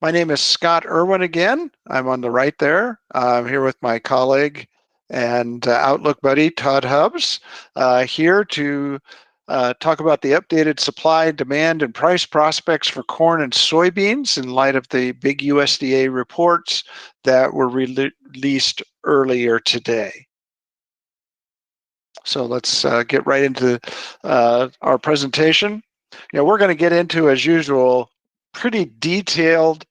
My name is Scott Irwin again. I'm on the right there. I'm here with my colleague and Outlook buddy, Todd Hubbs, here to talk about the updated supply, demand, and price prospects for corn and soybeans in light of the big USDA reports that were released earlier today. So let's get right into our presentation. We're going to get into, as usual, pretty detailed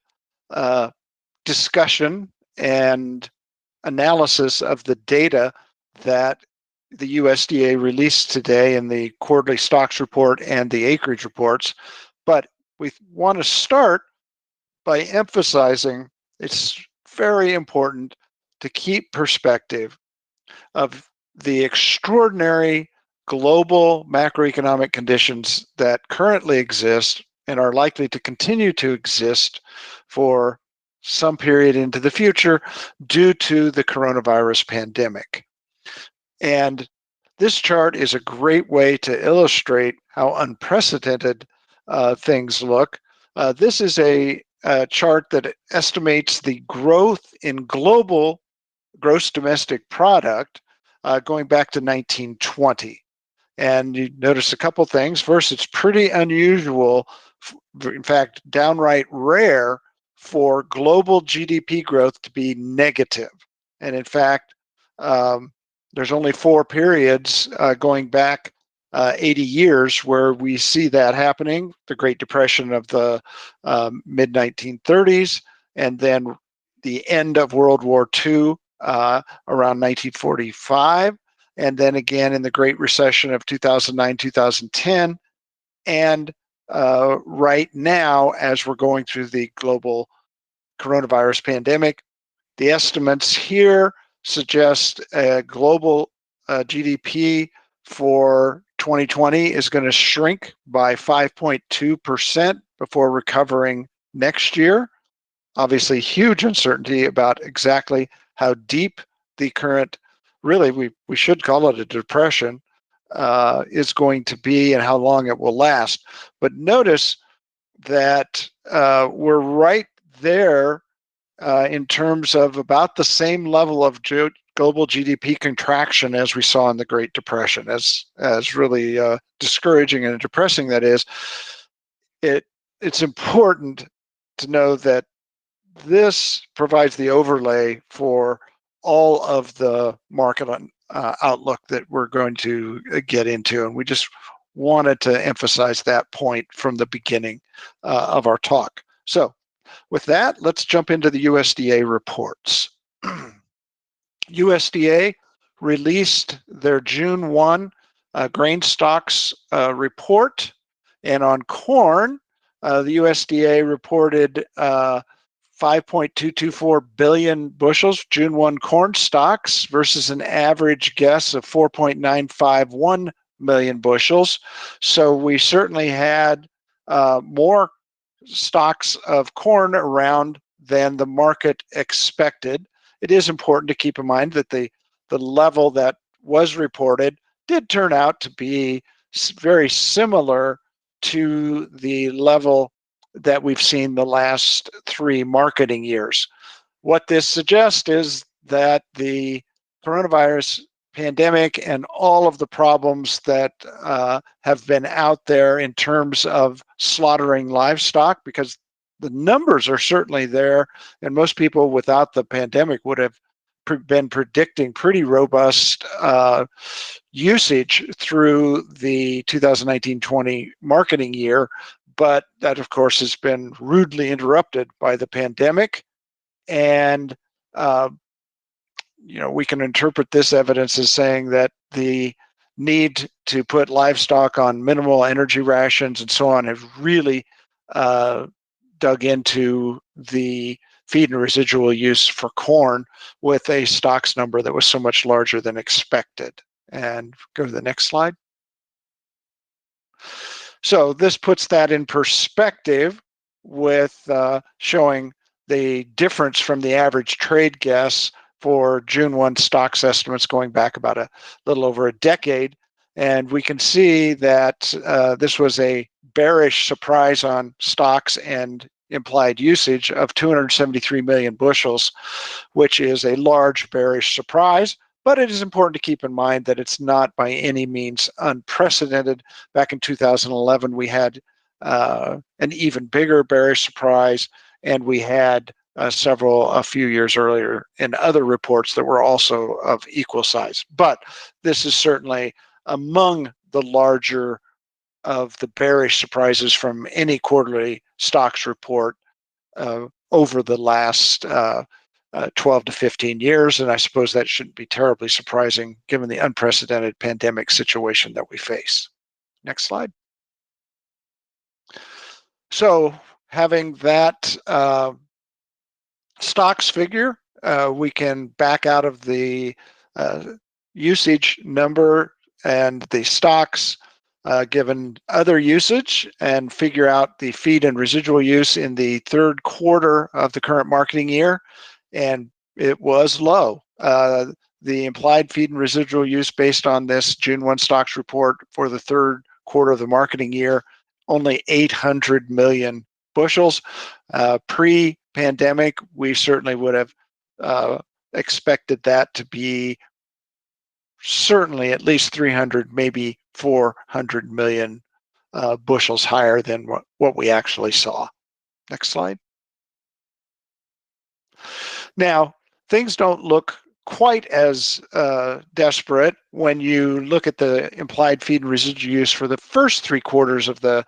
discussion and analysis of the data that the USDA released today in the quarterly stocks report and the acreage reports. But we want to start by emphasizing it's very important to keep perspective of the extraordinary global macroeconomic conditions that currently exist and are likely to continue to exist for some period into the future due to the coronavirus pandemic. And this chart is a great way to illustrate how unprecedented things look. This is a chart that estimates the growth in global gross domestic product going back to 1920. And you notice a couple things. First, it's pretty unusual, in fact, downright rare, for global GDP growth to be negative. And in fact, there's only 4 periods going back 80 years where we see that happening. The Great Depression of the mid-1930s, and then the end of World War II around 1945, and then again in the Great Recession of 2009, 2010, and right now, as we're going through the global coronavirus pandemic, the estimates here suggest global GDP for 2020 is going to shrink by 5.2% before recovering next year. Obviously, huge uncertainty about exactly how deep the current, really, we should call it a depression, is going to be and how long it will last. But notice that we're right there in terms of about the same level of global GDP contraction as we saw in the Great Depression. As really discouraging and depressing that is, it's important to know that this provides the overlay for all of the market outlook that we're going to get into. And we just wanted to emphasize that point from the beginning of our talk. So with that, let's jump into the USDA reports. USDA released their June 1 grain stocks report. And on corn, the USDA reported 5.224 billion bushels, June 1 corn stocks versus an average guess of 4.951 million bushels. So we certainly had more stocks of corn around than the market expected. It is important to keep in mind that the level that was reported did turn out to be very similar to the level that we've seen the last 3 marketing years. What this suggests is that the coronavirus pandemic and all of the problems that have been out there in terms of slaughtering livestock, because the numbers are certainly there, and most people without the pandemic would have been predicting pretty robust usage through the 2019-20 marketing year. But that, of course, has been rudely interrupted by the pandemic. And, we can interpret this evidence as saying that the need to put livestock on minimal energy rations and so on have really dug into the feed and residual use for corn with a stocks number that was so much larger than expected. And go to the next slide. So this puts that in perspective with showing the difference from the average trade guess for June 1 stocks estimates going back about a little over a decade. And we can see that this was a bearish surprise on stocks and implied usage of 273 million bushels, which is a large bearish surprise. But it is important to keep in mind that it's not by any means unprecedented. Back in 2011, we had an even bigger bearish surprise, and we had a few years earlier in other reports that were also of equal size. But this is certainly among the larger of the bearish surprises from any quarterly stocks report over the last 12 to 15 years. And I suppose that shouldn't be terribly surprising given the unprecedented pandemic situation that we face. Next slide. So having that stocks figure, we can back out of the usage number and the stocks given other usage and figure out the feed and residual use in the third quarter of the current marketing year. And it was low. The implied feed and residual use based on this June 1 stocks report for the third quarter of the marketing year, only 800 million bushels. Pre-pandemic, we certainly would have expected that to be certainly at least 300, maybe 400 million bushels higher than what we actually saw. Next slide. Now, things don't look quite as desperate when you look at the implied feed and residual use for the first three quarters of the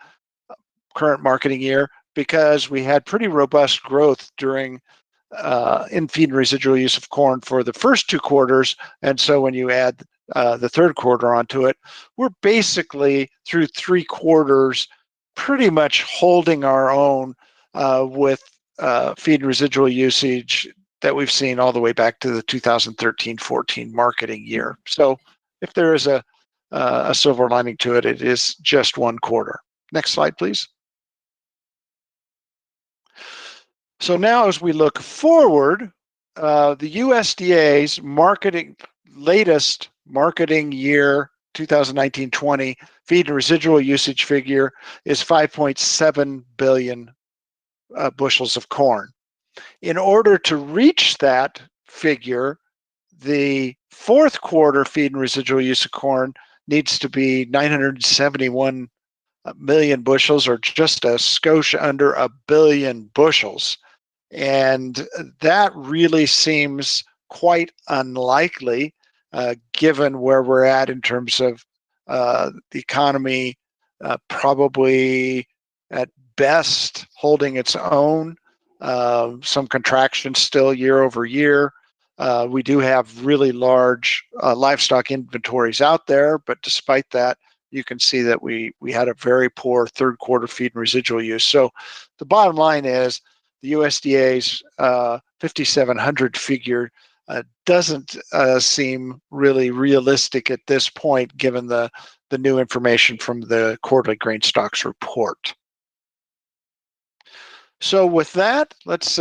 current marketing year, because we had pretty robust growth during in feed and residual use of corn for the first two quarters. And so when you add the third quarter onto it, we're basically through three quarters pretty much holding our own with feed and residual usage that we've seen all the way back to the 2013-14 marketing year. So if there is a silver lining to it, it is just one quarter. Next slide, please. So now as we look forward, the USDA's latest marketing year 2019-20 feed and residual usage figure is 5.7 billion bushels of corn. In order to reach that figure, the fourth quarter feed and residual use of corn needs to be 971 million bushels, or just a skosh under a billion bushels. And that really seems quite unlikely given where we're at in terms of the economy, probably at best holding its own, some contraction still year over year. We do have really large livestock inventories out there, but despite that, you can see that we had a very poor third quarter feed and residual use. So the bottom line is the USDA's 5,700 figure doesn't seem really realistic at this point, given the new information from the quarterly grain stocks report. So with that, let's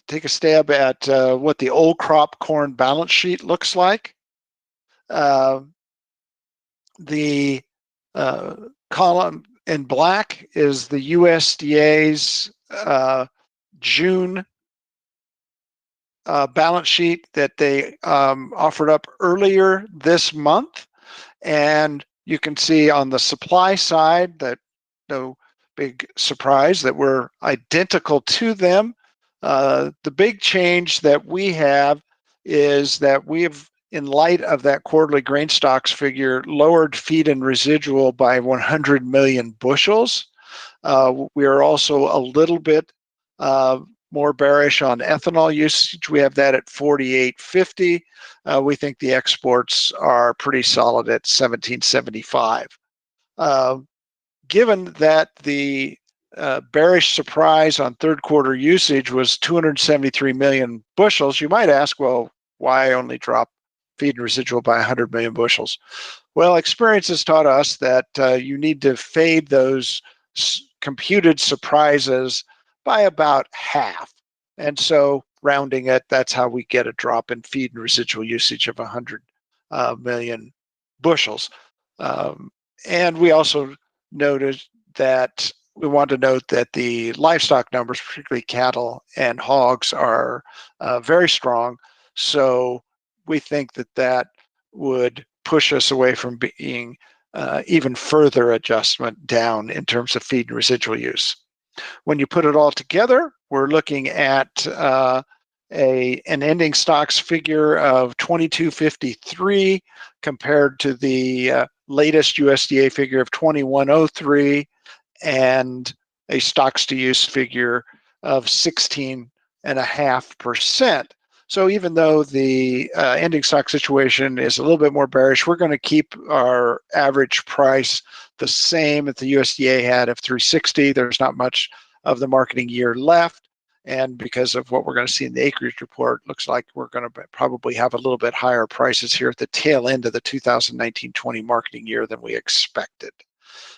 take a stab at what the old crop corn balance sheet looks like. The column in black is the USDA's June balance sheet that they offered up earlier this month. And you can see on the supply side that no big surprise that we're identical to them. The big change that we have is that we've, in light of that quarterly grain stocks figure, lowered feed and residual by 100 million bushels. We are also a little bit more bearish on ethanol usage. We have that at 48.50. We think the exports are pretty solid at 17.75. Given that the bearish surprise on third quarter usage was 273 million bushels, you might ask, well, why only drop feed and residual by 100 million bushels? Well, experience has taught us that you need to fade those computed surprises by about half. And so rounding it, that's how we get a drop in feed and residual usage of 100 million bushels. And we also noted that we want to note that the livestock numbers, particularly cattle and hogs, are very strong. So we think that that would push us away from being even further adjustment down in terms of feed and residual use. When you put it all together, we're looking at an ending stocks figure of 2253 compared to the latest USDA figure of 2103, and a stocks to use figure of 16.5%. So even though the ending stock situation is a little bit more bearish, we're going to keep our average price the same that the USDA had of 360. There's not much of the marketing year left. And because of what we're going to see in the acreage report, looks like we're going to probably have a little bit higher prices here at the tail end of the 2019-20 marketing year than we expected.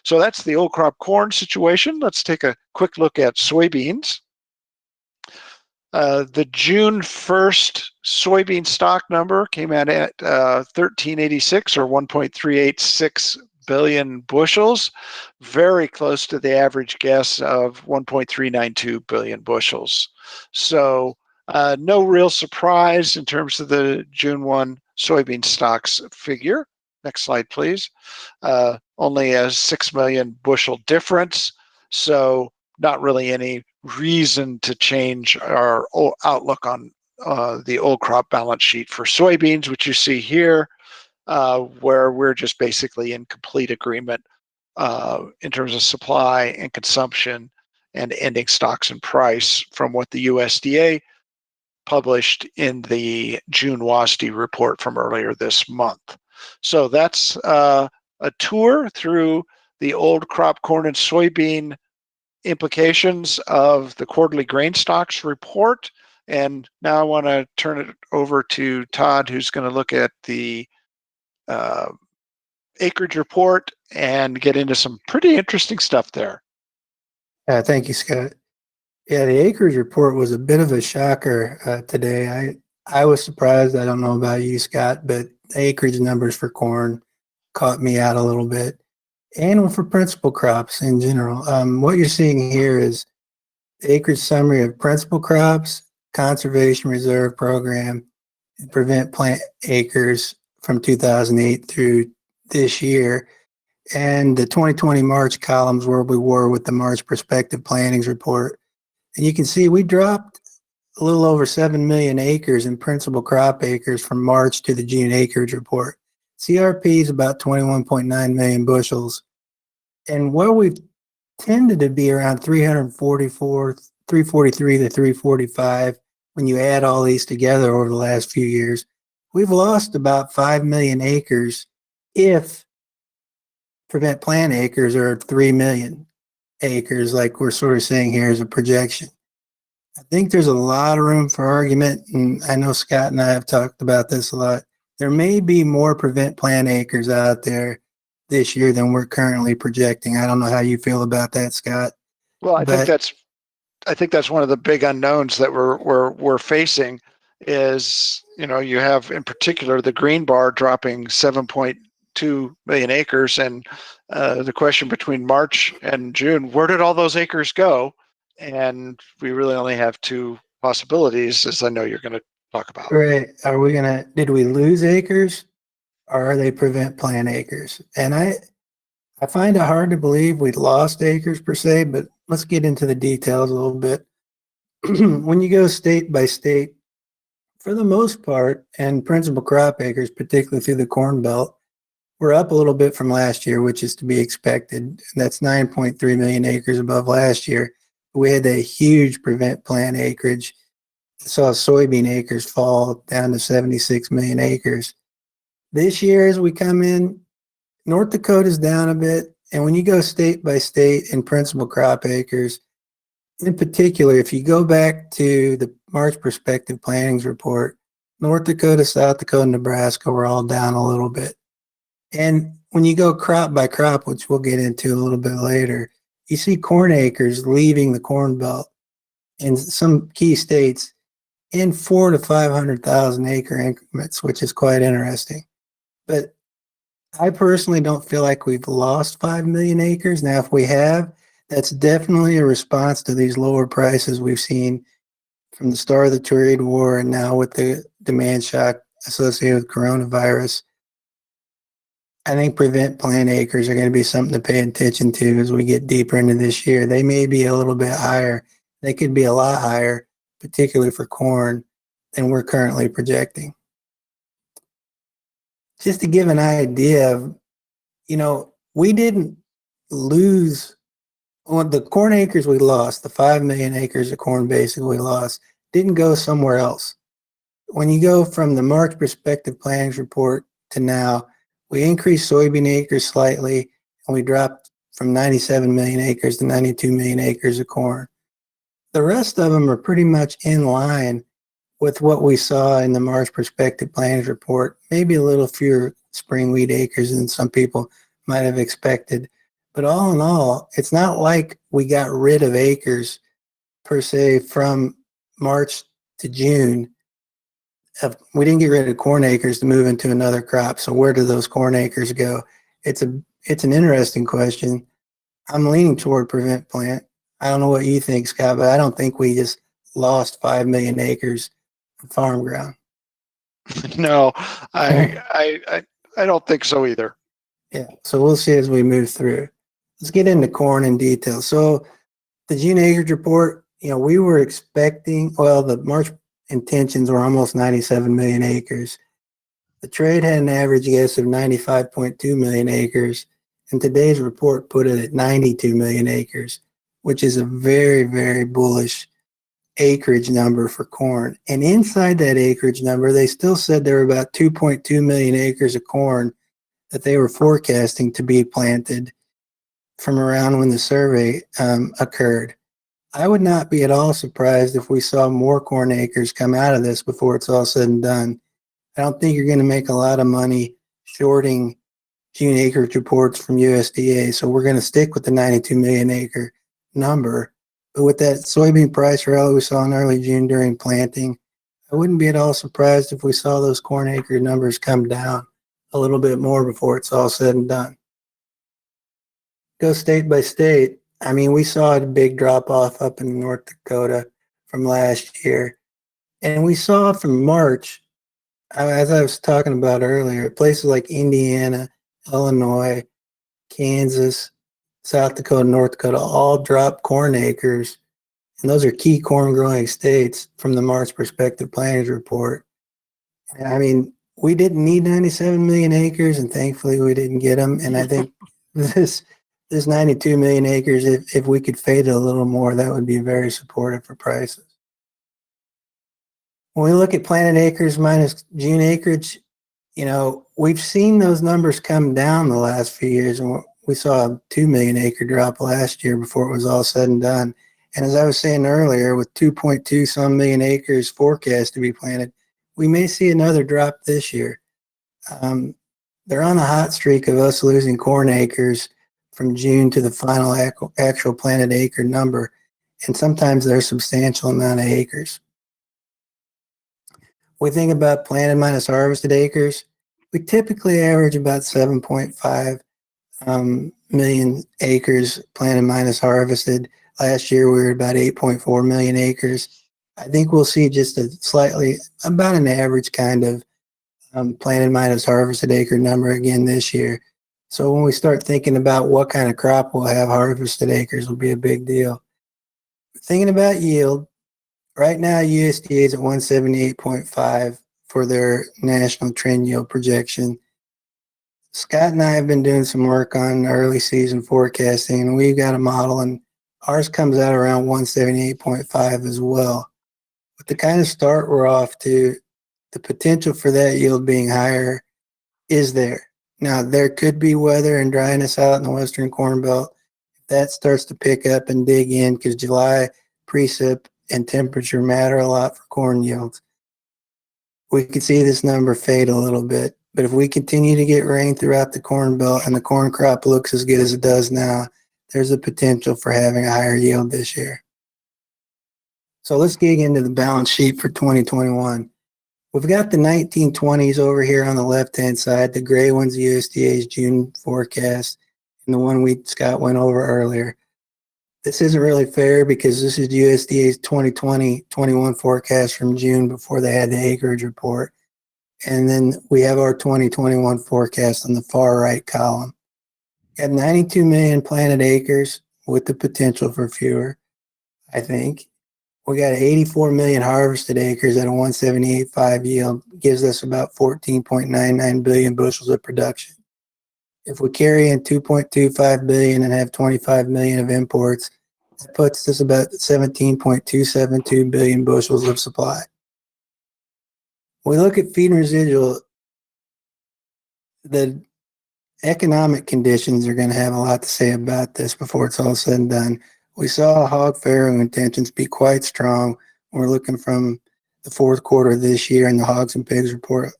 So that's the old crop corn situation. Let's take a quick look at soybeans. The June 1st soybean stock number came out at 1386, or 1.386 billion bushels, very close to the average guess of 1.392 billion bushels. So no real surprise in terms of the June 1 soybean stocks figure. Next slide, please. Only a 6 million bushel difference. So not really any reason to change our outlook on the old crop balance sheet for soybeans, which you see here, where we're just basically in complete agreement in terms of supply and consumption and ending stocks and price from what the USDA published in the June WASDE report from earlier this month. So that's a tour through the old crop corn and soybean implications of the quarterly grain stocks report. And now I want to turn it over to Todd, who's going to look at the acreage report and get into some pretty interesting stuff there. Thank you, Scott. Yeah, the acreage report was a bit of a shocker today. I was surprised. I don't know about you, Scott, but the acreage numbers for corn caught me out a little bit, and for principal crops in general. What you're seeing here is the acreage summary of principal crops, conservation reserve program, and prevent plant acres from 2008 through this year, and the 2020 March columns where we were with the March prospective plantings report. And you can see we dropped a little over 7 million acres in principal crop acres from March to the June acreage report. CRP is about 21.9 million bushels. And where we've tended to be around 344, 343 to 345, when you add all these together over the last few years, we've lost about 5 million acres if prevent plant acres are 3 million acres, like we're sort of saying here as a projection. I think there's a lot of room for argument, and I know Scott and I have talked about this a lot. There may be more prevent plant acres out there this year than we're currently projecting. I don't know how you feel about that, Scott. Well, I think that's one of the big unknowns that we're facing is, you have in particular the green bar dropping 7.2 million acres, and the question between March and June, where did all those acres go? And we really only have two possibilities, as I know you're going to talk about. Right. Did we lose acres, or are they prevent plant acres? And I find it hard to believe we'd lost acres per se, but let's get into the details a little bit. When you go state by state, for the most part, and principal crop acres, particularly through the Corn Belt, we're up a little bit from last year, which is to be expected. That's 9.3 million acres above last year. We had a huge prevent plant acreage. Saw soybean acres fall down to 76 million acres. This year, as we come in, North Dakota's down a bit. And when you go state by state in principal crop acres, in particular, if you go back to the March prospective plantings report, North Dakota, South Dakota, and Nebraska were all down a little bit. And when you go crop by crop, which we'll get into a little bit later, you see corn acres leaving the Corn Belt in some key states in 400,000 to 500,000 acre increments, which is quite interesting. But I personally don't feel like we've lost 5 million acres. Now, if we have, That's definitely a response to these lower prices we've seen from the start of the trade war and now with the demand shock associated with coronavirus. I think prevent plant acres are going to be something to pay attention to as we get deeper into this year. They may be a little bit higher. They could be a lot higher, particularly for corn, than we're currently projecting. Just to give an idea of, we didn't lose on the corn acres we lost, the 5 million acres of corn basically we lost, didn't go somewhere else. When you go from the March prospective plantings report to now, we increased soybean acres slightly, and we dropped from 97 million acres to 92 million acres of corn. The rest of them are pretty much in line with what we saw in the March prospective plantings report, maybe a little fewer spring wheat acres than some people might have expected. But all in all, it's not like we got rid of acres per se from March to June. We didn't get rid of corn acres to move into another crop. So where do those corn acres go? It's an interesting question. I'm leaning toward prevent plant. I don't know what you think, Scott, but I don't think we just lost 5 million acres of farm ground. No, I don't think so either. Yeah, so we'll see as we move through. Let's get into corn in detail. So the June acreage report, we were expecting, the March intentions were almost 97 million acres. The trade had an average guess of 95.2 million acres, and today's report put it at 92 million acres, which is a very, very bullish acreage number for corn. And inside that acreage number, they still said there were about 2.2 million acres of corn that they were forecasting to be planted from around when the survey occurred. I would not be at all surprised if we saw more corn acres come out of this before it's all said and done. I don't think you're going to make a lot of money shorting June acreage reports from USDA, so we're going to stick with the 92 million acre number. But with that soybean price rally we saw in early June during planting, I wouldn't be at all surprised if we saw those corn acre numbers come down a little bit more before it's all said and done. Go state by state. I mean, we saw a big drop off up in North Dakota from last year. And we saw from March, as I was talking about earlier, places like Indiana, Illinois, Kansas, South Dakota, North Dakota all dropped corn acres. And those are key corn growing states from the March prospective plantings report. I mean, we didn't need 97 million acres, and thankfully we didn't get them. And I think this 92 million acres, if we could fade it a little more, that would be very supportive for prices. When we look at planted acres minus June acreage, we've seen those numbers come down the last few years, and we saw a 2 million acre drop last year before it was all said and done. And as I was saying earlier, with 2.2 some million acres forecast to be planted, we may see another drop this year. They're on a hot streak of us losing corn acres from June to the final actual planted acre number, and sometimes they're a substantial amount of acres. We think about planted minus harvested acres. We typically average about 7.5 million acres planted minus harvested. Last year we were about 8.4 million acres. I think we'll see just about an average kind of planted minus harvested acre number again this year. So when we start thinking about what kind of crop we'll have, harvested acres will be a big deal. Thinking about yield, right now USDA is at 178.5 for their national trend yield projection. Scott and I have been doing some work on early season forecasting, and we've got a model, and ours comes out around 178.5 as well. With the kind of start we're off to, the potential for that yield being higher is there. Now, there could be weather and dryness out in the Western Corn Belt. If that starts to pick up and dig in, because July precip and temperature matter a lot for corn yields, we could see this number fade a little bit. But if we continue to get rain throughout the Corn Belt and the corn crop looks as good as it does now, there's a potential for having a higher yield this year. So let's dig into the balance sheet for 2021. We've got the 1920s over here on the left-hand side. The gray one's USDA's June forecast, and the one Scott went over earlier. This isn't really fair because this is USDA's 2020-21 forecast from June before they had the acreage report. And then we have our 2021 forecast on the far right column. At 92 million planted acres with the potential for fewer, I think. We got 84 million harvested acres at a 178.5 yield, gives us about 14.99 billion bushels of production. If we carry in 2.25 billion and have 25 million of imports, that puts us about 17.272 billion bushels of supply. When we look at feed and residual, the economic conditions are going to have a lot to say about this before it's all said and done. We saw hog farrowing intentions be quite strong. We're looking from the fourth quarter of this year in the hogs and pigs report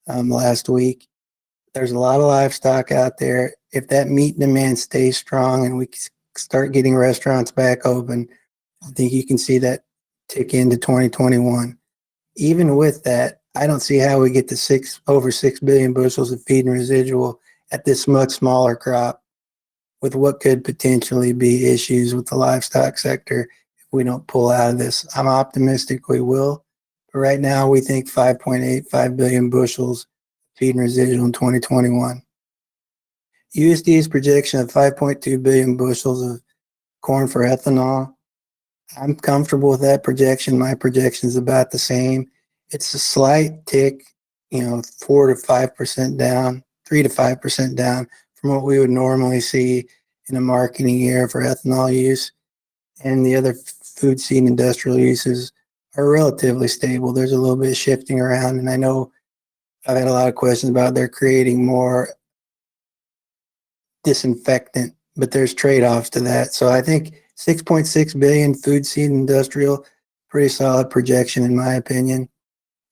last week. There's a lot of livestock out there. If that meat demand stays strong and we start getting restaurants back open, I think you can see that tick into 2021. Even with that, I don't see how we get to over 6 billion bushels of feed and residual at this much smaller crop with what could potentially be issues with the livestock sector if we don't pull out of this. I'm optimistic we will, but right now we think 5.85 billion bushels feed and residual in 2021. USDA's projection of 5.2 billion bushels of corn for ethanol, I'm comfortable with that projection. My projection is about the same. It's a slight tick, 4 to 5% down, 3 to 5% down from what we would normally see in a marketing year for ethanol use. And the other food, seed, and industrial uses are relatively stable. There's a little bit of shifting around, and I know I've had a lot of questions about they're creating more disinfectant, but there's trade-offs to that. So I think 6.6 billion food, seed, and industrial, pretty solid projection in my opinion.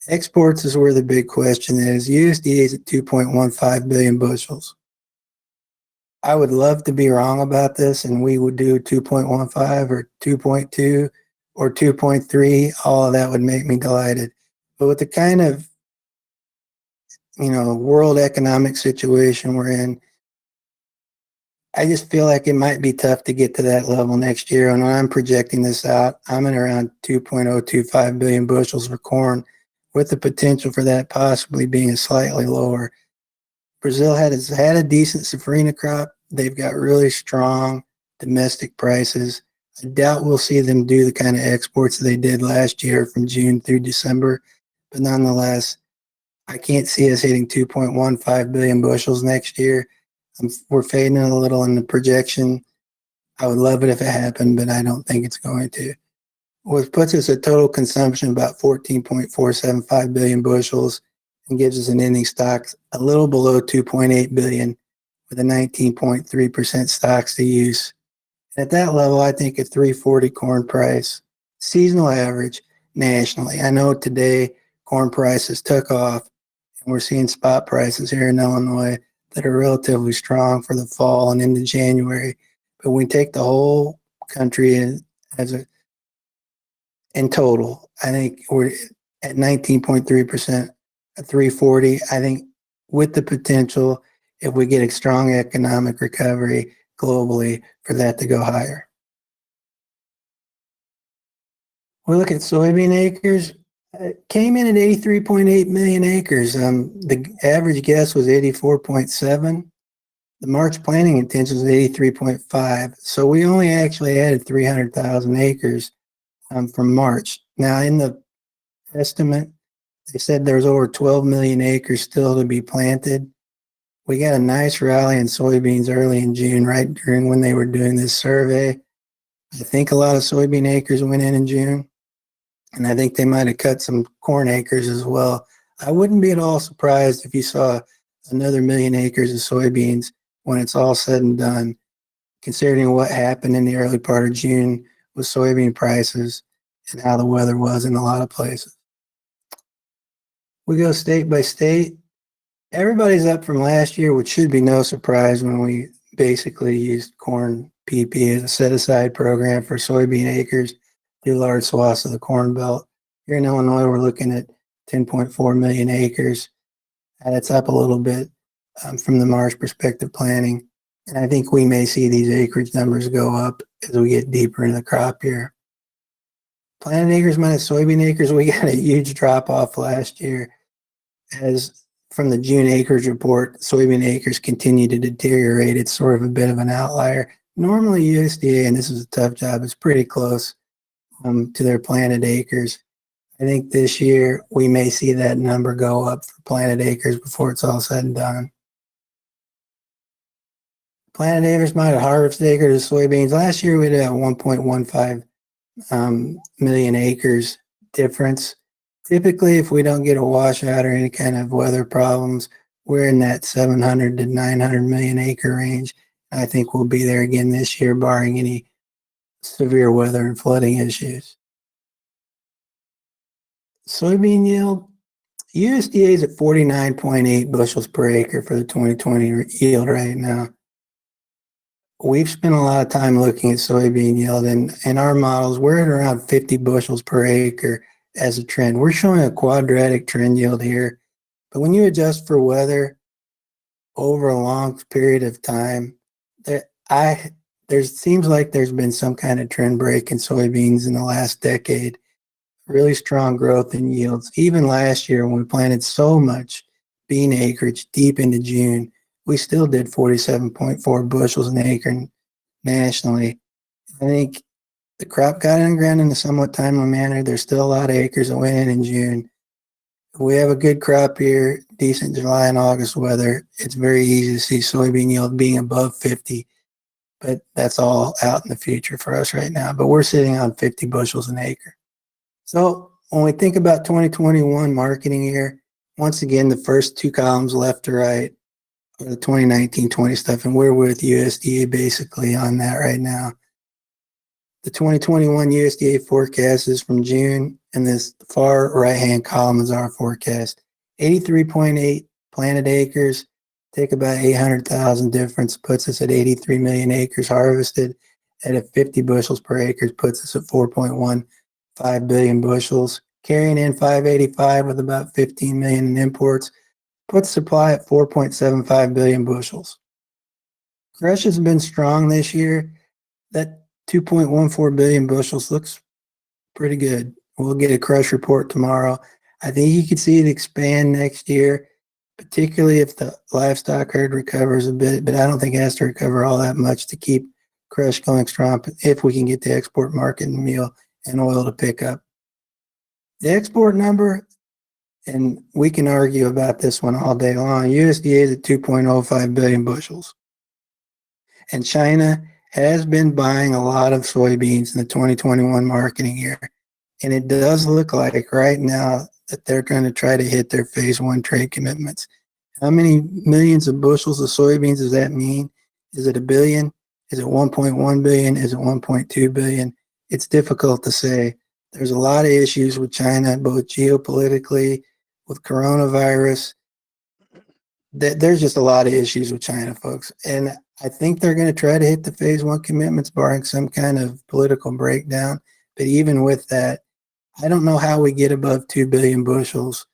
Exports is where the big question is. USDA is at 2.15 billion bushels. I would love to be wrong about this and we would do 2.15 or 2.2 or 2.3. All of that would make me delighted. But with the kind of world economic situation we're in, I just feel like it might be tough to get to that level next year. And when I'm projecting this out, I'm at around 2.025 billion bushels for corn, with the potential for that possibly being slightly lower. Brazil has had a decent safrinha crop. They've got really strong domestic prices. I doubt we'll see them do the kind of exports they did last year from June through December. But nonetheless, I can't see us hitting 2.15 billion bushels next year. We're fading a little in the projection. I would love it if it happened, but I don't think it's going to. What puts us at total consumption about 14.475 billion bushels and gives us an ending stock a little below 2.8 billion with a 19.3% stocks to use. And at that level, I think a 340 corn price, seasonal average nationally. I know today corn prices took off and we're seeing spot prices here in Illinois that are relatively strong for the fall and into January. But when we take the whole country in total, I think we're at 19.3%, at 340. I think with the potential, if we get a strong economic recovery globally, for that to go higher. We look at soybean acres. It came in at 83.8 million acres. The average guess was 84.7. The March planting intention was 83.5. So we only actually added 300,000 acres from March. Now, in the estimate, they said there's over 12 million acres still to be planted. We got a nice rally in soybeans early in June, right during when they were doing this survey. I think a lot of soybean acres went in June, and I think they might have cut some corn acres as well. I wouldn't be at all surprised if you saw another million acres of soybeans when it's all said and done, considering what happened in the early part of June with soybean prices and how the weather was in a lot of places. We go state by state. Everybody's up from last year, which should be no surprise when we basically used corn PP as a set-aside program for soybean acres through large swaths of the Corn Belt. Here in Illinois, we're looking at 10.4 million acres. That's up a little bit from the March prospective planning. And I think we may see these acreage numbers go up as we get deeper into the crop year. Planted acres minus soybean acres, we got a huge drop off last year. As from the June acreage report, soybean acres continue to deteriorate. It's sort of a bit of an outlier. Normally USDA, and this is a tough job, is pretty close to their planted acres. I think this year we may see that number go up for planted acres before it's all said and done. Planted acres minus harvest acres of soybeans. Last year we had a 1.15 million acres difference. Typically, if we don't get a washout or any kind of weather problems, we're in that 700 to 900 million acre range. I think we'll be there again this year, barring any severe weather and flooding issues. Soybean yield, USDA is at 49.8 bushels per acre for the 2020 yield right now. We've spent a lot of time looking at soybean yield, and in our models, we're at around 50 bushels per acre as a trend. We're showing a quadratic trend yield here, but when you adjust for weather over a long period of time, there seems like there's been some kind of trend break in soybeans in the last decade. Really strong growth in yields. Even last year when we planted so much bean acreage deep into June, we still did 47.4 bushels an acre nationally. I think the crop got in the ground in a somewhat timely manner. There's still a lot of acres that went in June. If we have a good crop year, decent July and August weather, it's very easy to see soybean yield being above 50. But that's all out in the future for us right now. But we're sitting on 50 bushels an acre. So when we think about 2021 marketing year, once again, the first two columns left to right are the 2019-20 stuff, and we're with USDA basically on that right now. The 2021 USDA forecast is from June, and this far right-hand column is our forecast. 83.8 planted acres, take about 800,000 difference, puts us at 83 million acres harvested at a 50 bushels per acre, puts us at 4.15 billion bushels. Carrying in 585 with about 15 million in imports, puts supply at 4.75 billion bushels. Crush has been strong this year. That 2.14 billion bushels looks pretty good. We'll get a crush report tomorrow. I think you could see it expand next year, particularly if the livestock herd recovers a bit, but I don't think it has to recover all that much to keep crush going strong if we can get the export market and meal and oil to pick up. The export number, and we can argue about this one all day long, USDA is at 2.05 billion bushels. And China has been buying a lot of soybeans in the 2021 marketing year. And it does look like right now that they're going to try to hit their phase one trade commitments. How many millions of bushels of soybeans does that mean? Is it a billion? Is it 1.1 billion? Is it 1.2 billion? It's difficult to say. There's a lot of issues with China, both geopolitically, with coronavirus. There's just a lot of issues with China, folks. And I think they're going to try to hit the phase one commitments, barring some kind of political breakdown. But even with that, I don't know how we get above 2 billion bushels,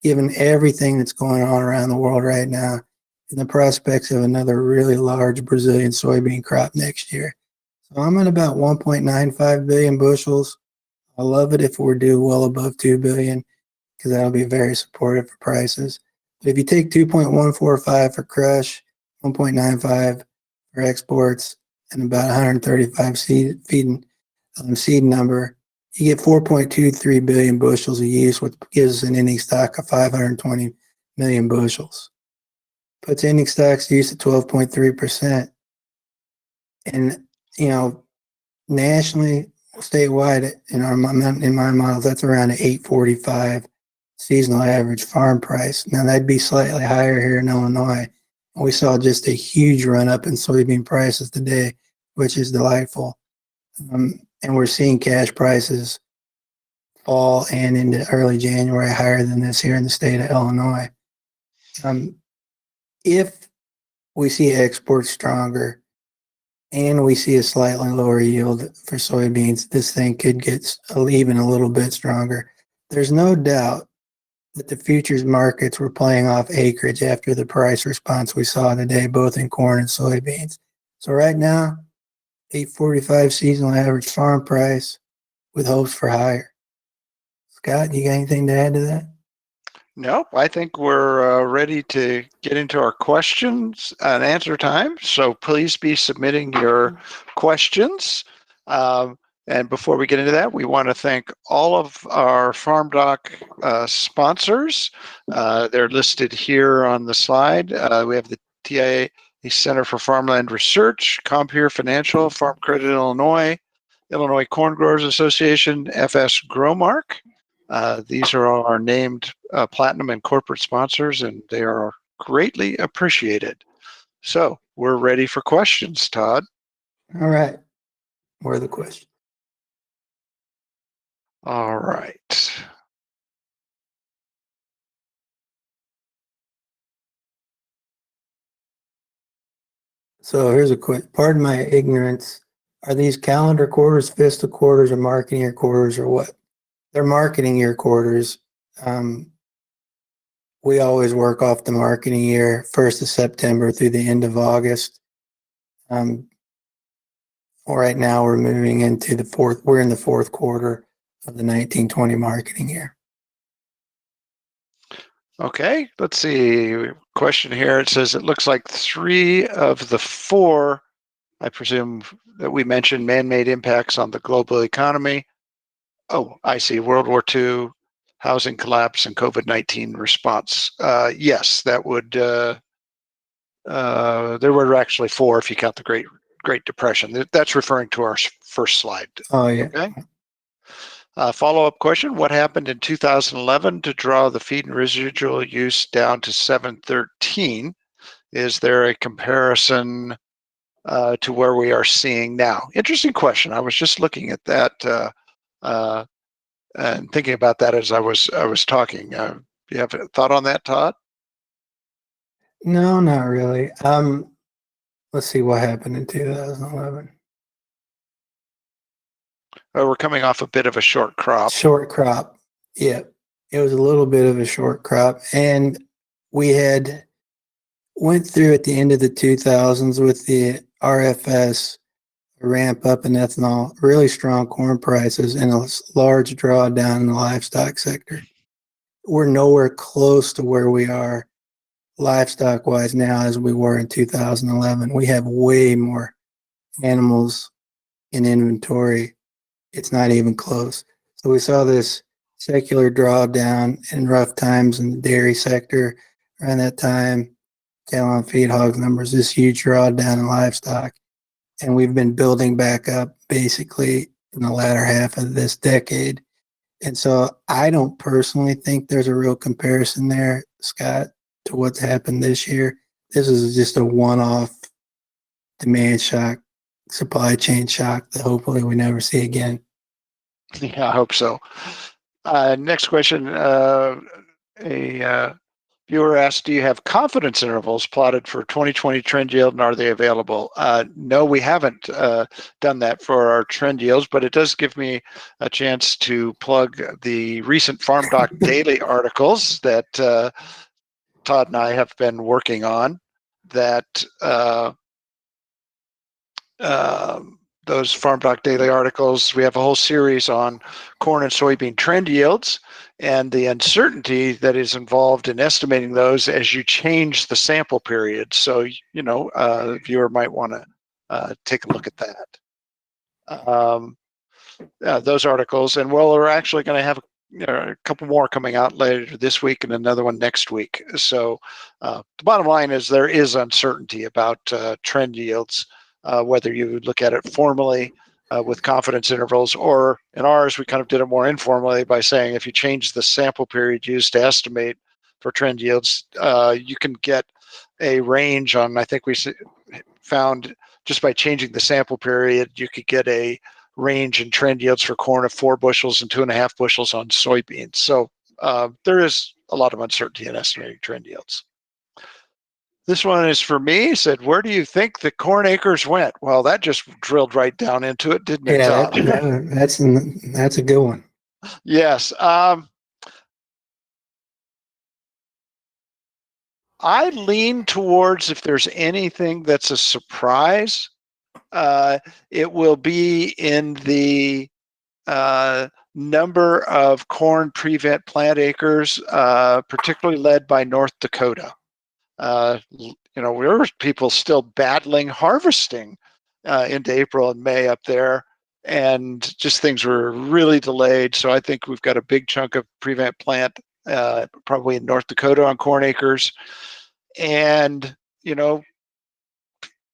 given everything that's going on around the world right now and the prospects of another really large Brazilian soybean crop next year. So I'm at about 1.95 billion bushels. I love it if we're due well above 2 billion, because that'll be very supportive for prices. But if you take 2.145 for crush, 1.95 for exports, and about 135 seed number, you get 4.23 billion bushels of use, which gives us an ending stock of 520 million bushels. Puts ending stocks use at 12.3%. And, you know, nationally, statewide, in my models, that's around an 845 seasonal average farm price. Now, that'd be slightly higher here in Illinois. We saw just a huge run up in soybean prices today, which is delightful. And we're seeing cash prices fall and into early January higher than this here in the state of Illinois. If we see exports stronger and we see a slightly lower yield for soybeans, this thing could get even a little bit stronger. There's no doubt that the futures markets were playing off acreage after the price response we saw today, both in corn and soybeans. So right now, 845 seasonal average farm price with hopes for higher. Scott, you got anything to add to that? Nope, I think we're ready to get into our questions and answer time. So please be submitting your questions. And before we get into that, we want to thank all of our farmdoc sponsors. They're listed here on the slide. We have the TIA Center for Farmland Research, Compeer Financial, Farm Credit Illinois, Illinois Corn Growers Association, FS Growmark. These are all our named platinum and corporate sponsors, and they are greatly appreciated. So we're ready for questions, Todd. All right. Where are the questions? All right. So here's a quick, pardon my ignorance. Are these calendar quarters, fiscal quarters, or marketing year quarters, or what? They're marketing year quarters. We always work off the marketing year, 1st of September through the end of August. Right now we're moving into we're in the fourth quarter of the 1920 marketing year. Okay, let's see. Question here. It says it looks like 3 of the 4, I presume, that we mentioned man-made impacts on the global economy. Oh, I see. World War II, housing collapse, and COVID-19 response. Yes, that would. There were actually 4 if you count the Great Depression. That's referring to our first slide. Oh yeah. Okay. Follow-up question: what happened in 2011 to draw the feed and residual use down to 713? Is there a comparison to where we are seeing now? Interesting question. I was just looking at that and thinking about that as I was talking. Do you have a thought on that, Todd? No, not really. Let's see what happened in 2011. We're coming off a bit of a short crop. Short crop. Yeah. It was a little bit of a short crop. And we had went through at the end of the 2000s with the RFS ramp up in ethanol, really strong corn prices, and a large drawdown in the livestock sector. We're nowhere close to where we are livestock wise now as we were in 2011. We have way more animals in inventory. It's not even close. So we saw this secular drawdown in rough times in the dairy sector around that time. Cattle on feed hog numbers, this huge drawdown in livestock. And we've been building back up basically in the latter half of this decade. And so I don't personally think there's a real comparison there, Scott, to what's happened this year. This is just a one-off demand shock, supply chain shock that hopefully we never see again. Yeah, I hope so. Next question. A viewer asked, do you have confidence intervals plotted for 2020 trend yield, and are they available? No, we haven't done that for our trend yields, but it does give me a chance to plug the recent FarmDoc daily articles that Todd and I have been working on. That those FarmDoc daily articles, we have a whole series on corn and soybean trend yields and the uncertainty that is involved in estimating those as you change the sample period. So, the viewer might want to take a look at that. Those articles, and we're actually going to have a couple more coming out later this week and another one next week. So the bottom line is there is uncertainty about trend yields. Whether you look at it formally with confidence intervals, or in ours, we kind of did it more informally by saying if you change the sample period used to estimate for trend yields, you can get a range on, I think we found just by changing the sample period, you could get a range in trend yields for corn of 4 bushels and 2.5 bushels on soybeans. So there is a lot of uncertainty in estimating trend yields. This one is for me. He said, where do you think the corn acres went? Well, that just drilled right down into it, didn't it, Yeah, Todd? that's a good one. Yes. I lean towards, if there's anything that's a surprise, it will be in the number of corn prevent plant acres, particularly led by North Dakota. There were people still battling harvesting into April and May up there, and just things were really delayed. So I think we've got a big chunk of prevent plant probably in North Dakota on corn acres, and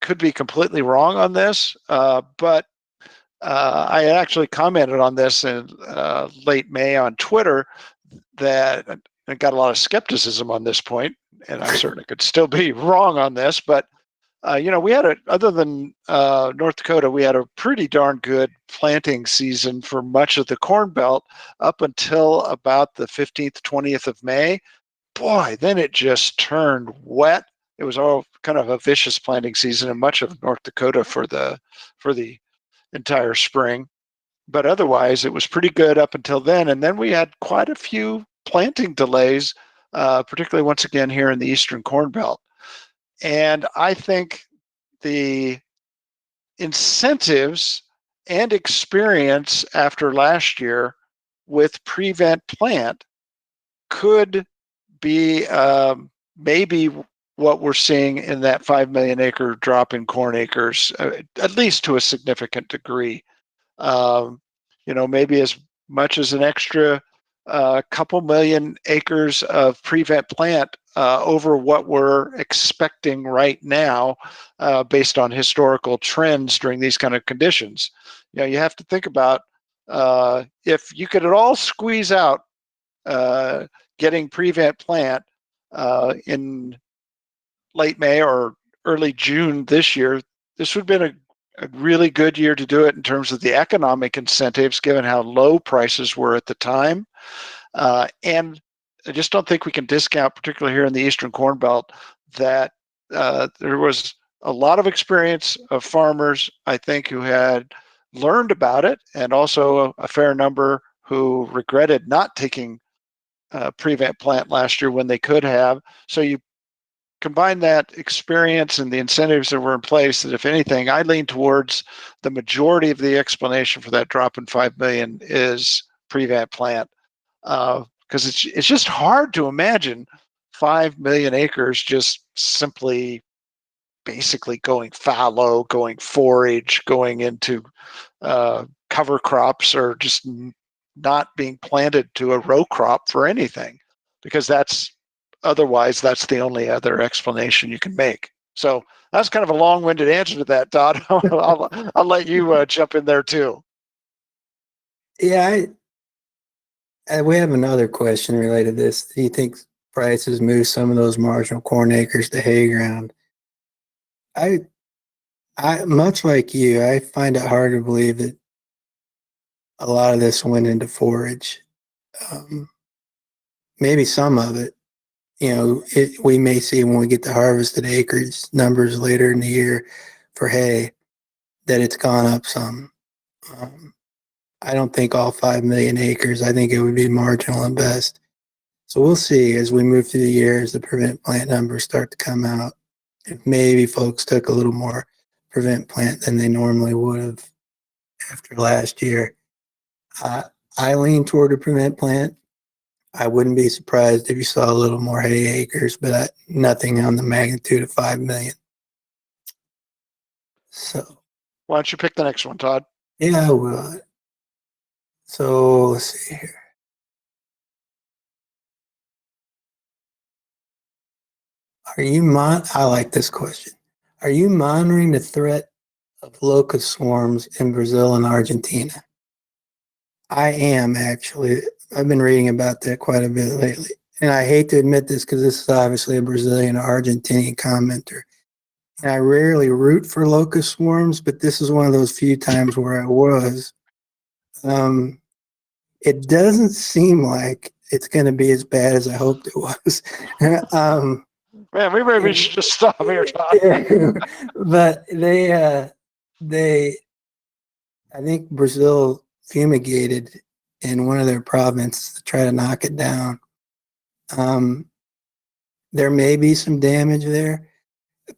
could be completely wrong on this, but I actually commented on this in late May on Twitter that I got a lot of skepticism on this point, and I certainly could still be wrong on this, but we had other than North Dakota, we had a pretty darn good planting season for much of the Corn Belt up until about the 15th, 20th of May. Boy, then it just turned wet. It was all kind of a vicious planting season in much of North Dakota for the entire spring. But otherwise, it was pretty good up until then. And then we had quite a few planting delays, particularly once again here in the Eastern Corn Belt. And I think the incentives and experience after last year with prevent plant could be maybe what we're seeing in that 5 million acre drop in corn acres, at least to a significant degree. Maybe as much as an extra couple million acres of prevent plant over what we're expecting right now based on historical trends during these kind of conditions. You have to think about if you could at all squeeze out getting prevent plant in late May or early June this year, this would have been a really good year to do it in terms of the economic incentives, given how low prices were at the time. And I just don't think we can discount, particularly here in the Eastern Corn Belt, that there was a lot of experience of farmers, I think, who had learned about it, and also a fair number who regretted not taking prevent plant last year when they could have. So you combine that experience and the incentives that were in place, that if anything, I lean towards the majority of the explanation for that drop in 5 million is prevent plant. Because it's just hard to imagine 5 million acres just simply basically going fallow, going forage, going into cover crops, or just not being planted to a row crop for anything, because otherwise that's the only other explanation you can make. So that's kind of a long-winded answer to that, Todd. I'll let you jump in there too. Yeah, we have another question related to this. Do you think prices move some of those marginal corn acres to hay ground? I much like you, I find it hard to believe that a lot of this went into forage. Maybe some of it. We may see when we get the harvested acreage numbers later in the year for hay that it's gone up some. I don't think all 5 million acres. I think it would be marginal at best. So we'll see as we move through the year, as the prevent plant numbers start to come out. If maybe folks took a little more prevent plant than they normally would have after last year. I lean toward a prevent plant. I wouldn't be surprised if you saw a little more hay acres, but nothing on the magnitude of 5 million. So, why don't you pick the next one, Todd? Yeah, I will. So let's see here. I like this question. Are you monitoring the threat of locust swarms in Brazil and Argentina? I am, actually. I've been reading about that quite a bit lately. And I hate to admit this because this is obviously a Brazilian or Argentinian commenter. And I rarely root for locust swarms, but this is one of those few times where I was. It doesn't seem like it's going to be as bad as I hoped it was. Man, we maybe should just stop here, Todd. Yeah, but I think Brazil fumigated in one of their provinces to try to knock it down. there may be some damage there,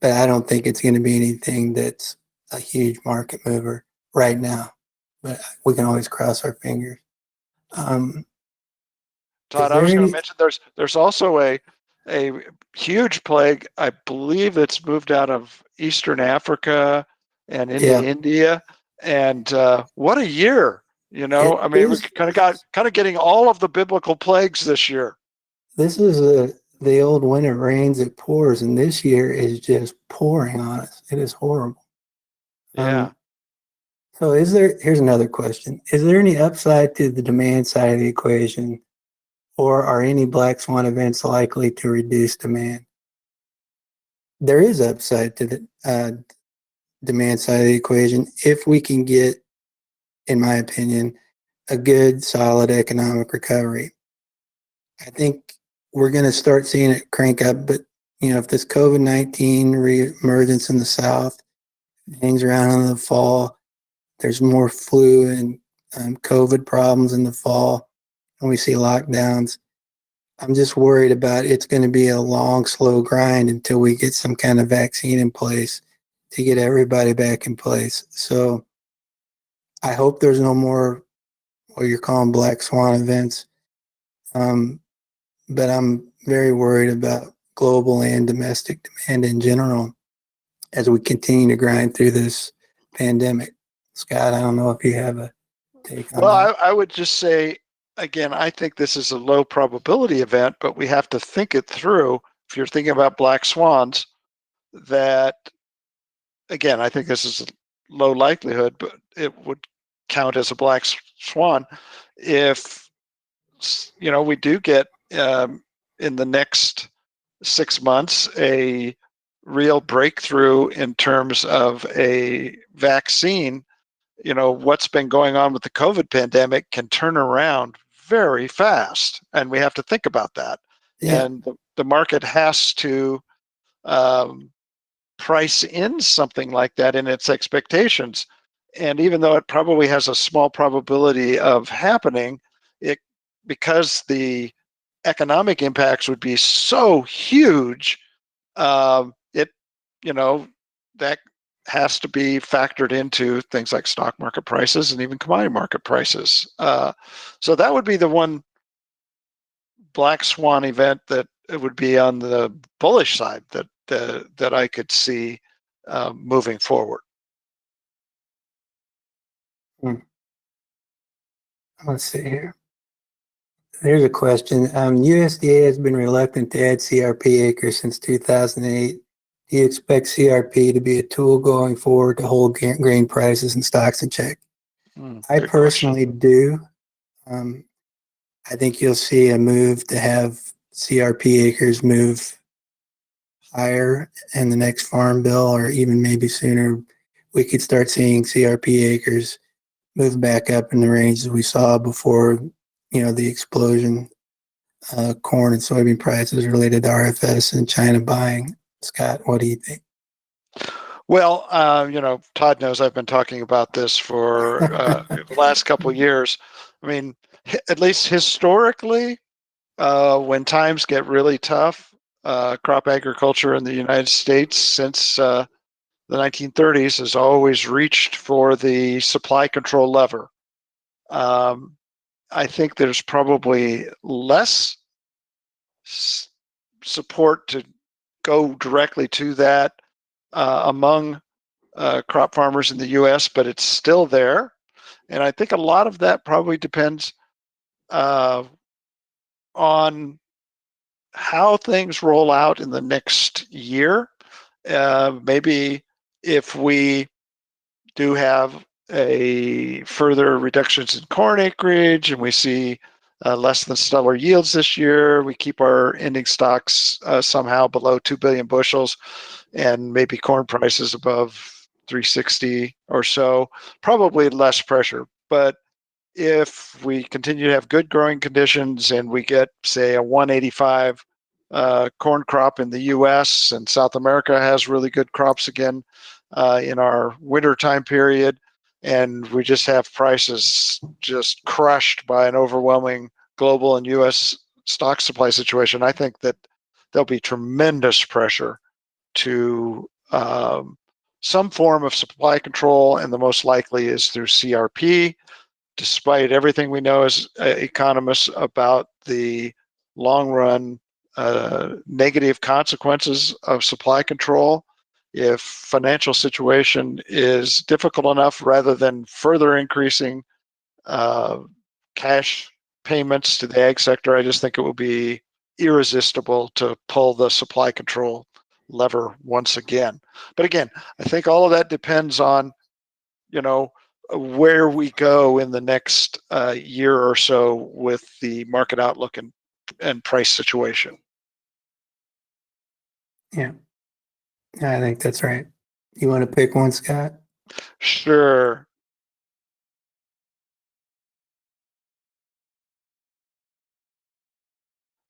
but I don't think it's going to be anything that's a huge market mover right now. But we can always cross our fingers. Is Todd, I there was going to any? mention there's also a huge plague. I believe it's moved out of Eastern Africa and into Yeah, India. And what a year! it I mean, we is. kind of getting all of the biblical plagues this year. This is the old when it rains, it pours, and this year is just pouring on us. It is horrible. Yeah. So here's another question. Is there any upside to the demand side of the equation, or are any black swan events likely to reduce demand? There is upside to the demand side of the equation if we can get, in my opinion, a good, solid economic recovery. I think we're going to start seeing it crank up, but if this COVID-19 reemergence in the South hangs around in the fall, there's more flu and COVID problems in the fall, and we see lockdowns. I'm just worried about it's going to be a long, slow grind until we get some kind of vaccine in place to get everybody back in place. So I hope there's no more what you're calling black swan events. But I'm very worried about global and domestic demand in general as we continue to grind through this pandemic. Scott, I don't know if you have a take on Well, that. I would just say again, I think this is a low probability event, but we have to think it through. If you're thinking about black swans, that again, I think this is a low likelihood, but it would count as a black swan if we do get in the next 6 months a real breakthrough in terms of a vaccine. What's been going on with the COVID pandemic can turn around very fast, and we have to think about that. Yeah, And the market has to um, price in something like that in its expectations. And even though it probably has a small probability of happening, it because the economic impacts would be so huge, it that has to be factored into things like stock market prices and even commodity market prices. So that would be the one black swan event that it would be on the bullish side that I could see moving forward. hmm. Let's see here. There's a question. USDA has been reluctant to add CRP acres since 2008. Do you expect CRP to be a tool going forward to hold grain prices and stocks in check? I Good question. personally do. Um, I think you'll see a move to have CRP acres move higher in the next farm bill, or even maybe sooner. We could start seeing CRP acres move back up in the ranges we saw before, the explosion corn and soybean prices related to RFS and China buying. Scott, what do you think? Well, Todd knows I've been talking about this for the last couple of years. I mean, at least historically, when times get really tough, crop agriculture in the United States since the 1930s has always reached for the supply control lever. Um, I think there's probably less support to go directly to that among crop farmers in the U.S., but it's still there. And I think a lot of that probably depends uh, on how things roll out in the next year. Maybe if we do have a further reductions in corn acreage and we see less than stellar yields this year, we keep our ending stocks somehow below 2 billion bushels and maybe corn prices above 360 or so, probably less pressure. But if we continue to have good growing conditions and we get, say, a 185 corn crop in the U.S. and South America has really good crops again in our winter time period, and we just have prices just crushed by an overwhelming global and U.S. stock supply situation, I think that there'll be tremendous pressure to some form of supply control, and the most likely is through CRP, despite everything we know as economists about the long run negative consequences of supply control. If financial situation is difficult enough, rather than further increasing cash payments to the ag sector, I just think it will be irresistible to pull the supply control lever once again. But again, I think all of that depends on, where we go in the next year or so with the market outlook and price situation. Yeah, I think that's right. You want to pick one, Scott? Sure.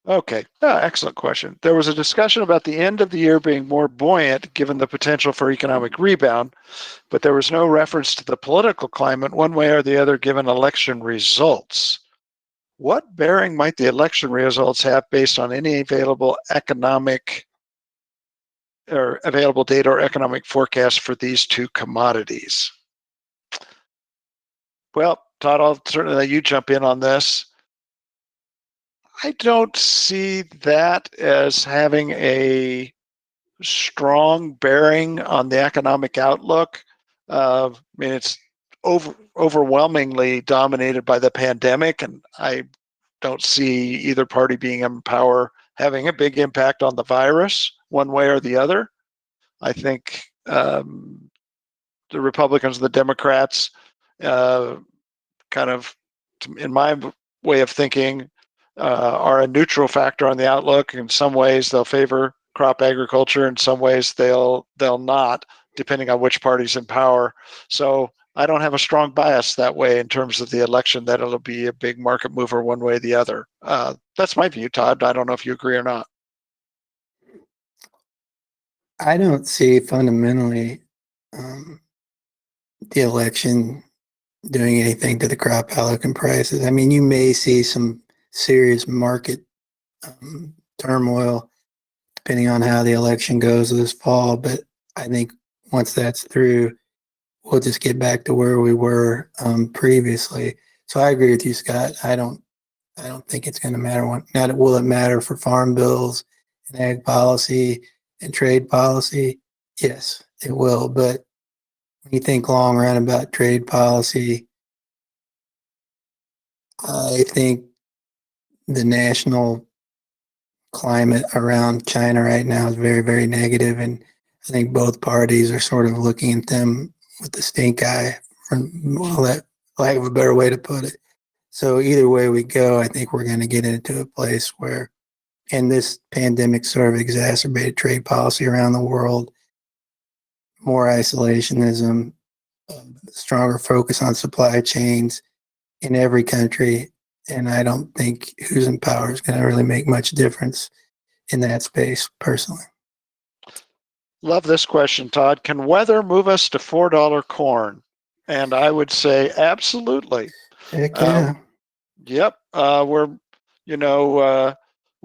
Okay, excellent question. There was a discussion about the end of the year being more buoyant given the potential for economic rebound, but there was no reference to the political climate one way or the other given election results. What bearing might the election results have based on any available economic or available data or economic forecasts for these two commodities? Well, Todd, I'll certainly let you jump in on this. I don't see that as having a strong bearing on the economic outlook. I mean, it's overwhelmingly dominated by the pandemic, and I don't see either party being in power having a big impact on the virus one way or the other. I think the Republicans and the Democrats kind of, in my way of thinking, are a neutral factor on the outlook. In some ways, they'll favor crop agriculture. In some ways, they'll not, depending on which party's in power. So I don't have a strong bias that way in terms of the election that it'll be a big market mover one way or the other. That's my view, Todd. I don't know if you agree or not. I don't see fundamentally the election doing anything to the crop outlook and prices. I mean, you may see some serious market turmoil depending on how the election goes this fall, but I think once that's through, we'll just get back to where we were previously. So I agree with you, Scott. I don't think it's going to matter. Now, will it matter for farm bills and ag policy and trade policy? Yes, it will. But when you think long run about trade policy, I think the national climate around China right now is very, very negative, and I think both parties are sort of looking at them with the stink eye, for lack of a better way to put it. So either way we go, I think we're going to get into a place where, and this pandemic sort of exacerbated trade policy around the world, more isolationism, stronger focus on supply chains in every country. And I don't think who's in power is going to really make much difference in that space, personally. Love this question, Todd. Can weather move us to $4 corn? And I would say absolutely. Heck yeah. Yep.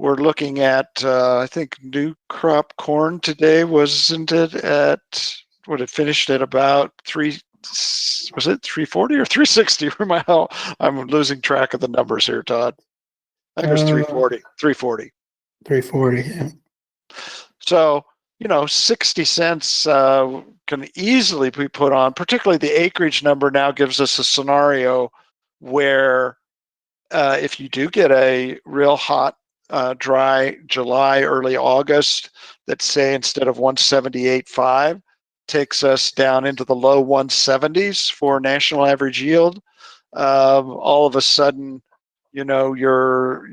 We're looking at, I think, new crop corn today, wasn't it, at what it finished at about was it 340 or 360? I'm losing track of the numbers here, Todd. I think it was 340. 340. 340. Yeah. So, 60 cents can easily be put on, particularly the acreage number now gives us a scenario where if you do get a real hot, dry July, early August, that say instead of 178.5 takes us down into the low 170s for national average yield, all of a sudden, you're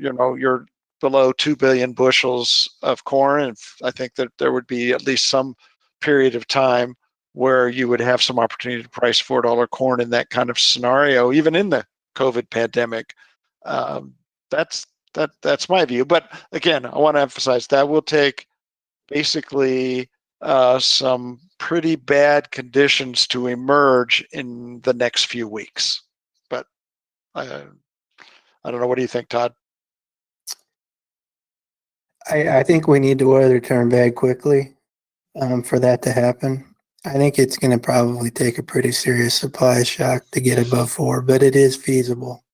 below 2 billion bushels of corn. And I think that there would be at least some period of time where you would have some opportunity to price $4 corn in that kind of scenario, even in the COVID pandemic. That's my view. But again, I want to emphasize that will take basically some pretty bad conditions to emerge in the next few weeks. But I don't know. What do you think, Todd? I think we need the weather to turn bad quickly for that to happen. I think it's going to probably take a pretty serious supply shock to get above 4, but it is feasible.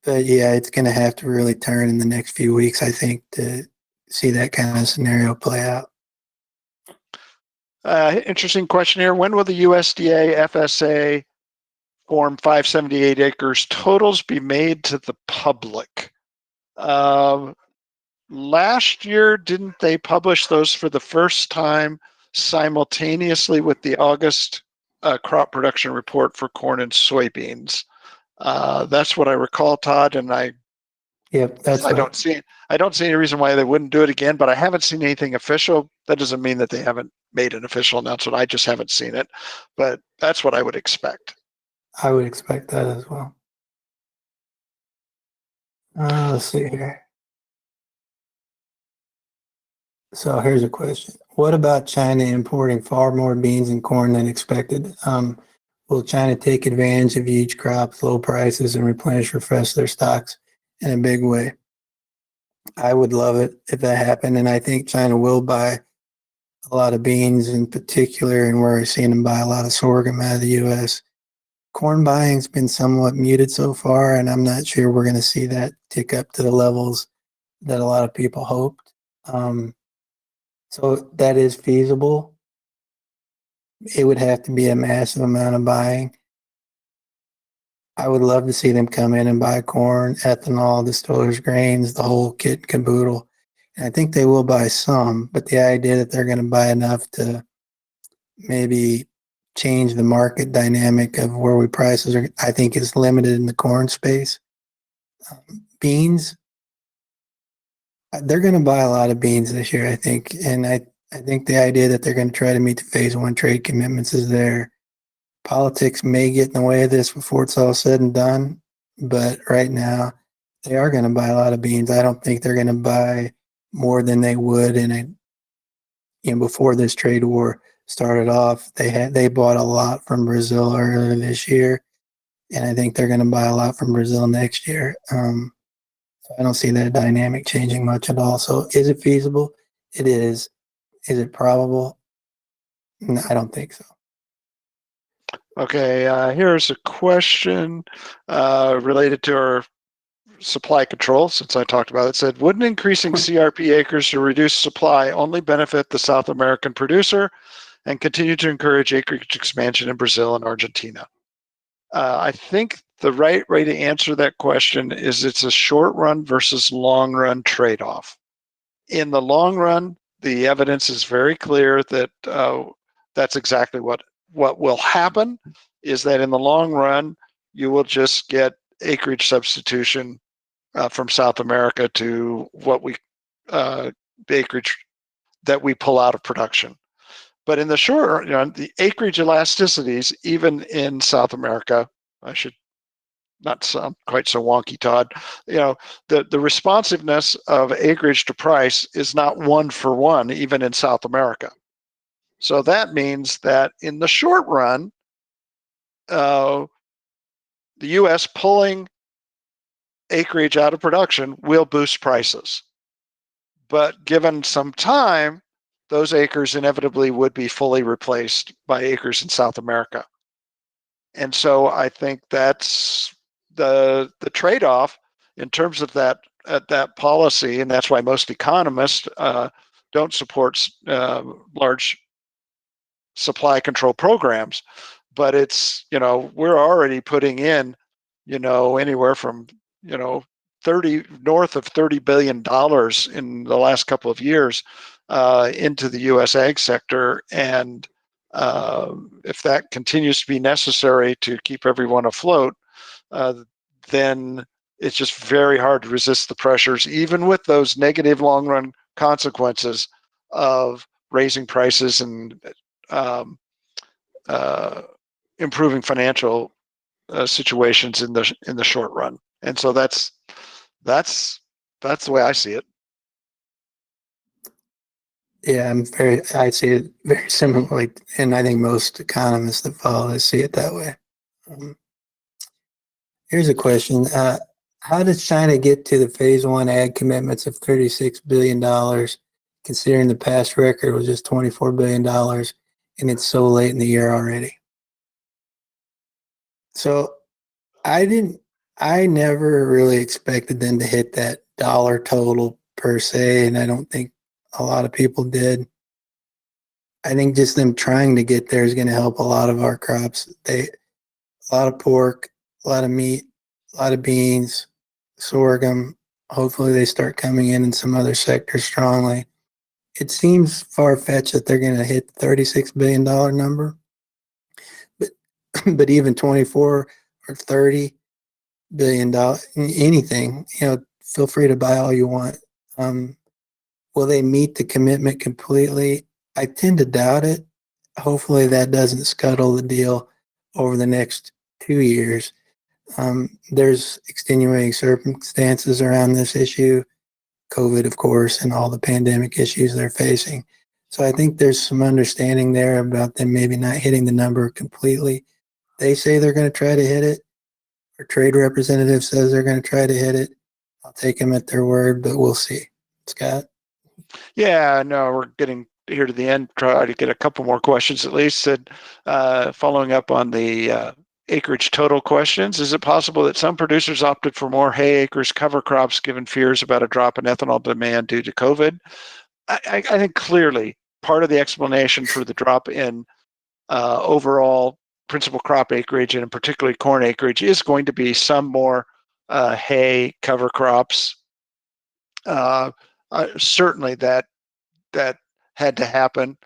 But yeah, it's going to have to really turn in the next few weeks, I think, to see that kind of scenario play out. Interesting question here. When will the USDA FSA Form 578 acres totals be made to the public? Last year, didn't they publish those for the first time simultaneously with the August crop production report for corn and soybeans? That's what I recall, Todd, and Yep, that's I don't see any reason why they wouldn't do it again, but I haven't seen anything official. That doesn't mean that they haven't made an official announcement. I just haven't seen it, but that's what I would expect. I would expect that as well. Let's see here. So here's a question. What about China importing far more beans and corn than expected? Will China take advantage of huge crops, low prices, and refresh their stocks in a big way? I would love it if that happened, and I think China will buy a lot of beans in particular, and we're seeing them buy a lot of sorghum out of the U.S. Corn buying's been somewhat muted so far, and I'm not sure we're going to see that tick up to the levels that a lot of people hoped. So that is feasible. It would have to be a massive amount of buying. I would love to see them come in and buy corn, ethanol, distillers grains, the whole kit and caboodle. And I think they will buy some, but the idea that they're going to buy enough to maybe change the market dynamic of where we prices are, I think is limited in the corn space. Beans, they're going to buy a lot of beans this year, I think. And I think the idea that they're going to try to meet the phase 1 trade commitments is there. Politics may get in the way of this before it's all said and done, but right now they are going to buy a lot of beans. I don't think they're going to buy more than they would before this trade war started off. They bought a lot from Brazil earlier this year, and I think they're going to buy a lot from Brazil next year. So I don't see that dynamic changing much at all. So is it feasible? It is. Is it probable? No, I don't think so. Okay, here's a question related to our supply control, since I talked about it. It said, wouldn't increasing CRP acres to reduce supply only benefit the South American producer and continue to encourage acreage expansion in Brazil and Argentina? I think the right way to answer that question is it's a short run versus long run trade-off. In the long run, the evidence is very clear that that's exactly what will happen, is that in the long run, you will just get acreage substitution from South America to what the acreage that we pull out of production. But in the short run, the acreage elasticities, even in South America, I should not sound quite so wonky, Todd. The responsiveness of acreage to price is not 1-for-1, even in South America. So that means that in the short run, the U.S. pulling acreage out of production will boost prices. But given some time, those acres inevitably would be fully replaced by acres in South America. And so I think that's the trade-off in terms of that policy, and that's why most economists don't support large supply control programs. But it's, we're already putting in, anywhere from, north of $30 billion in the last couple of years into the U.S. ag sector. And if that continues to be necessary to keep everyone afloat, then it's just very hard to resist the pressures, even with those negative long-run consequences of raising prices and improving financial situations in the short run. And so that's the way I see it. Yeah, I see it very similarly, and I think most economists that follow this see it that way. Here's a question. how does China get to the phase one ag commitments of $36 billion, considering the past record was just $24 billion, and it's so late in the year already? So I never really expected them to hit that dollar total per se, and I don't think a lot of people did. I think just them trying to get there is going to help a lot of our crops. A lot of pork, a lot of meat, a lot of beans, sorghum. Hopefully they start coming in some other sectors strongly. It seems far-fetched that they're going to hit the $36 billion number, but but even 24 or 30 billion dollars, anything, feel free to buy all you want. Will they meet the commitment completely? I tend to doubt it. Hopefully that doesn't scuttle the deal over the next 2 years. There's extenuating circumstances around this issue, COVID, of course, and all the pandemic issues they're facing. So I think there's some understanding there about them maybe not hitting the number completely. They say they're going to try to hit it. Our trade representative says they're going to try to hit it. I'll take them at their word, but we'll see. Scott? Yeah, no, we're getting here to the end. Try to get a couple more questions at least. Following up on the acreage total questions, is it possible that some producers opted for more hay acres cover crops given fears about a drop in ethanol demand due to COVID? I think clearly part of the explanation for the drop in overall principal crop acreage, and in particularly corn acreage, is going to be some more hay cover crops. Certainly that had to happen.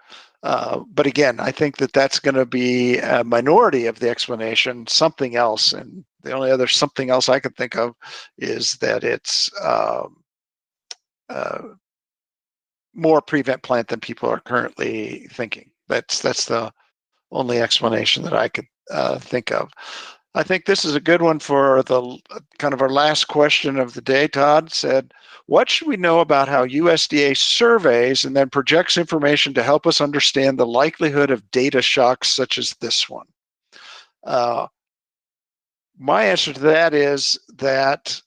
But again, I think that that's going to be a minority of the explanation. Something else, and the only other something else I can think of is that it's more prevent plant than people are currently thinking. That's the only explanation that I could think of. I think this is a good one for the kind of our last question of the day. Todd said, what should we know about how USDA surveys and then projects information to help us understand the likelihood of data shocks such as this one? My answer to that is that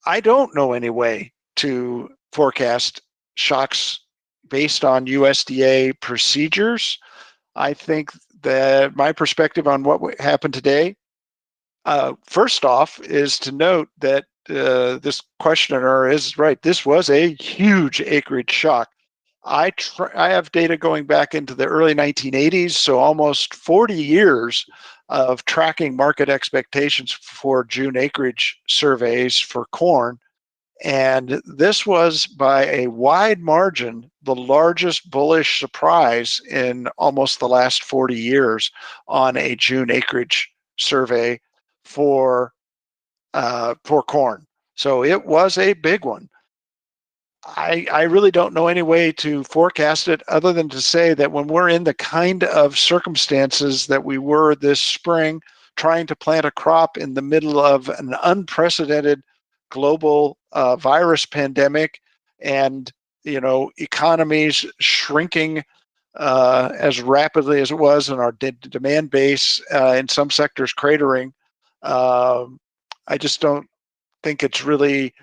I don't know any way to forecast shocks based on USDA procedures. I think that my perspective on what happened today, first off, is to note that this questioner is right. This was a huge acreage shock. I have data going back into the early 1980s, so almost 40 years of tracking market expectations for June acreage surveys for corn. And this was by a wide margin the largest bullish surprise in almost the last 40 years on a June acreage survey for corn. So it was a big one. I really don't know any way to forecast it other than to say that when we're in the kind of circumstances that we were this spring, trying to plant a crop in the middle of an unprecedented global virus pandemic, and economies shrinking as rapidly as it was, and our demand base in some sectors cratering, I just don't think it's really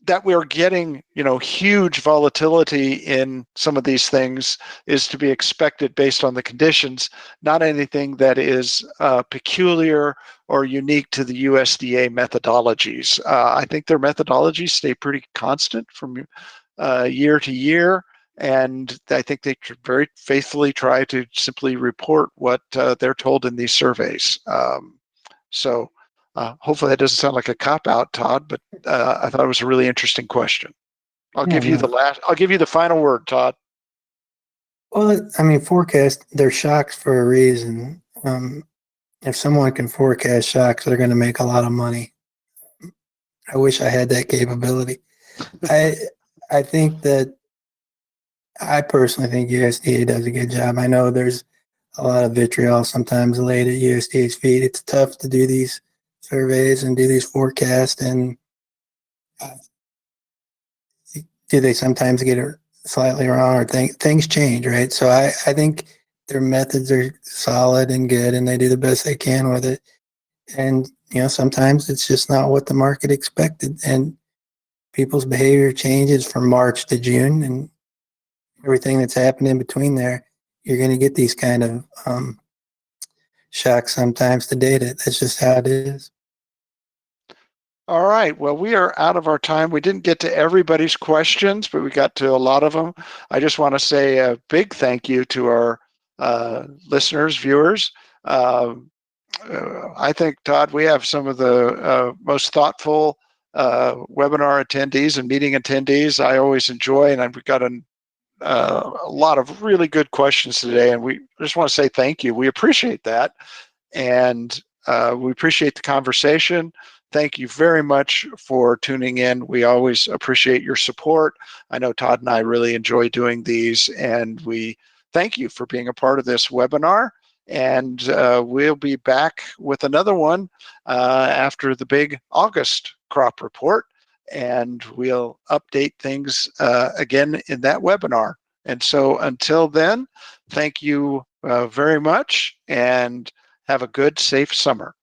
that we're getting, huge volatility in some of these things is to be expected based on the conditions, not anything that is peculiar or unique to the USDA methodologies. I think their methodologies stay pretty constant from year to year, and I think they very faithfully try to simply report what they're told in these surveys. So hopefully that doesn't sound like a cop-out, Todd, but I thought it was a really interesting question. I'll give you the final word, Todd. Well, I mean, forecast, they're shocks for a reason. If someone can forecast shocks, they're going to make a lot of money. I wish I had that capability. I think that I personally think USDA does a good job. I know there's a lot of vitriol sometimes laid at USDA's feet. It's tough to do these surveys and do these forecasts, and do they sometimes get it slightly wrong, or things change, right? So I think their methods are solid and good, and they do the best they can with it. And sometimes it's just not what the market expected, and people's behavior changes from March to June, and everything that's happened in between there. You're going to get these kind of shocks sometimes to data. That's just how it is. All right. Well, we are out of our time. We didn't get to everybody's questions, but we got to a lot of them. I just want to say a big thank you to our listeners, viewers. I think, Todd, we have some of the most thoughtful webinar attendees and meeting attendees I always enjoy, and we've got a lot of really good questions today, and we just want to say thank you. We appreciate that, and we appreciate the conversation. Thank you very much for tuning in. We always appreciate your support. I know Todd and I really enjoy doing these, and we thank you for being a part of this webinar. And we'll be back with another one after the big August crop report, and we'll update things again in that webinar. And so until then, thank you very much, and have a good, safe summer.